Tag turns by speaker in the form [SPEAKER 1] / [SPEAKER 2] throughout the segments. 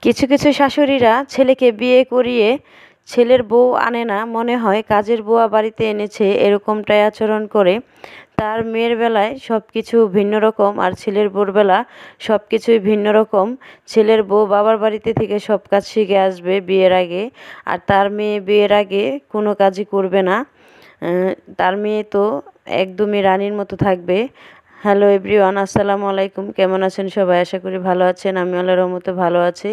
[SPEAKER 1] কিছু কিছু শাশুড়িরা ছেলেকে বিয়ে করিয়ে ছেলের বউ আনে না, মনে হয় কাজের বুয়া বাড়িতে এনেছে, এরকমটাই আচরণ করে। তার মেয়ের বেলায় সব কিছু ভিন্ন রকম, আর ছেলের বউর বেলা সব কিছুই ভিন্ন রকম। ছেলের বউ বাবার বাড়িতে থেকে সব কাজ শিখে আসবে বিয়ের আগে, আর তার মেয়ে বিয়ের আগে কোনো কাজই করবে না। তার মেয়ে তো একদমই রানীর মতো থাকবে। হ্যালো এভরিওয়ান, আসসালামু আলাইকুম। কেমন আছেন সবাই? আশা করি ভালো আছেন। আমি আল্লাহর রহমতে ভালো আছি।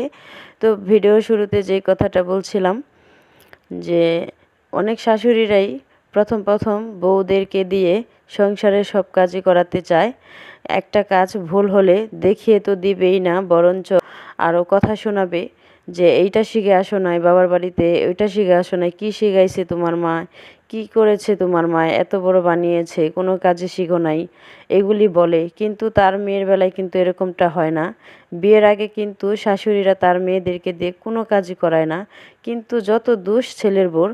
[SPEAKER 1] তো ভিডিও শুরুতে যেই কথাটা বলছিলাম যে অনেক শাশুড়িরাই প্রথম প্রথম বউদেরকে দিয়ে সংসারের সব কাজই করাতে চায়। একটা কাজ ভুল হলে দেখিয়ে তো দিবেই না, বরঞ্চ আরও কথা শোনাবে যে এইটা শিখে আসো নাই বাবার বাড়িতে, ওইটা শিখে আসো নাই, কী শিখাইছে তোমার মা, কি করেছে তোমার মা, এত বড় বানিয়েছে, কোনো কাজে শিখো নাই, এগুলি বলে। কিন্তু তার মেয়ের বেলায় কিন্তু এরকমটা হয় না। বিয়ের আগে কিন্তু শাশুড়িরা তার মেয়েদেরকে দিয়ে কোনো কাজই করায় না, কিন্তু যত দোষ ছেলের বোর।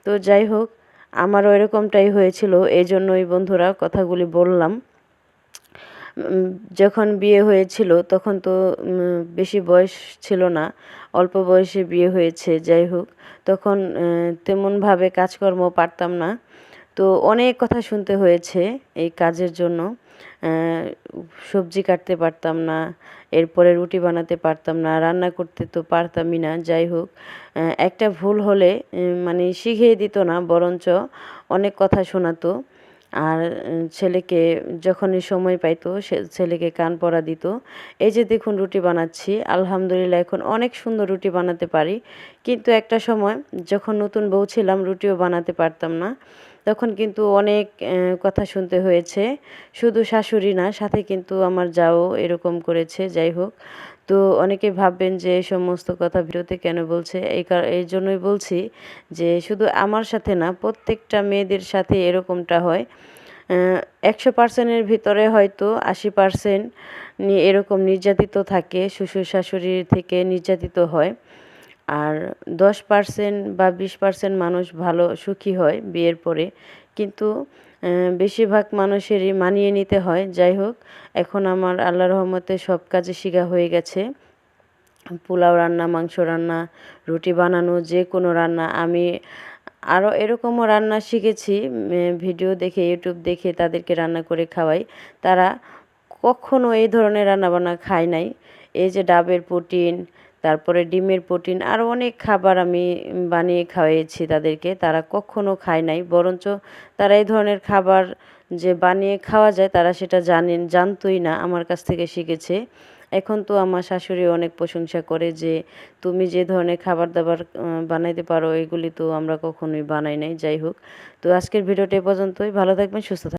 [SPEAKER 1] তো যাই হোক, আমারও এরকমটাই হয়েছিল, এই জন্যই বন্ধুরা কথাগুলি বললাম। যখন বিয়ে হয়েছিল তখন তো বেশি বয়স ছিল না, অল্প বয়সে বিয়ে হয়েছে। যাই হোক, তখন তেমনভাবে কাজকর্ম পারতাম না, তো অনেক কথা শুনতে হয়েছে এই কাজের জন্য। সবজি কাটতে পারতাম না, এরপরে রুটি বানাতে পারতাম না, রান্না করতে তো পারতামই না। যাই হোক, একটা ভুল হলে মানে শিখিয়ে দিত না, বরঞ্চ অনেক কথা শোনাতো। আর ছেলেকে যখনই সময় পাইতো ছেলেকে কান পরা দিত। এই যে দেখুন রুটি বানাচ্ছি, আলহামদুলিল্লাহ এখন অনেক সুন্দর রুটি বানাতে পারি। কিন্তু একটা সময় যখন নতুন বউ ছিলাম, রুটিও বানাতে পারতাম না। তখন কিন্তু অনেক কথা শুনতে হয়েছে, শুধু শাশুড়ি না, সাথে কিন্তু আমার জাও এরকম করেছে। যাই হোক, তো অনেকে ভাববেন যে এই সমস্ত কথা ভিডিওতে কেন বলছে, এই জন্যই বলছি যে শুধু আমার সাথে না, প্রত্যেকটা মেয়েদের সাথে এরকমটা হয়। 100%-এর ভিতরে হয়তো 80% এরকম নির্যাতিত থাকে, শ্বশুর শাশুড়ির থেকে নির্যাতিত হয়। আর 10% বা 20% মানুষ ভালো সুখী হয় বিয়ের পরে, কিন্তু বেশিরভাগ মানুষেরই মানিয়ে নিতে হয়। যাই হোক, এখন আমার আল্লাহর রহমতে সব কাজে শিখা হয়ে গেছে। পোলাও রান্না, মাংস রান্না, রুটি বানানো, যে কোনো রান্না। আমি আরও এরকমও রান্না শিখেছি, ভিডিও দেখে, ইউটিউব দেখে তাদেরকে রান্না করে খাওয়াই। তারা কখনো এই ধরনের রান্নাবান্না খায় নাই। এই যে ডাবের প্রোটিন, তারপরে ডিমের প্রোটিন, আরও অনেক খাবার আমি বানিয়ে খাওয়াইছি তাদেরকে, তারা কখনো খায় নাই। বরঞ্চ তারা এই ধরনের খাবার যে বানিয়ে খাওয়া যায় তারা সেটা জানতোই না, আমার কাছ থেকে শিখেছে। এখন তো আমার শাশুড়ি অনেক প্রশংসা করে যে তুমি যে ধরনের খাবার দাবার বানাইতে পারো, এগুলি তো আমরা কখনোই বানাই নাই। যাই হোক, তো আজকের ভিডিওটা এ পর্যন্তই। ভালো থাকবেন, সুস্থ থাকবেন।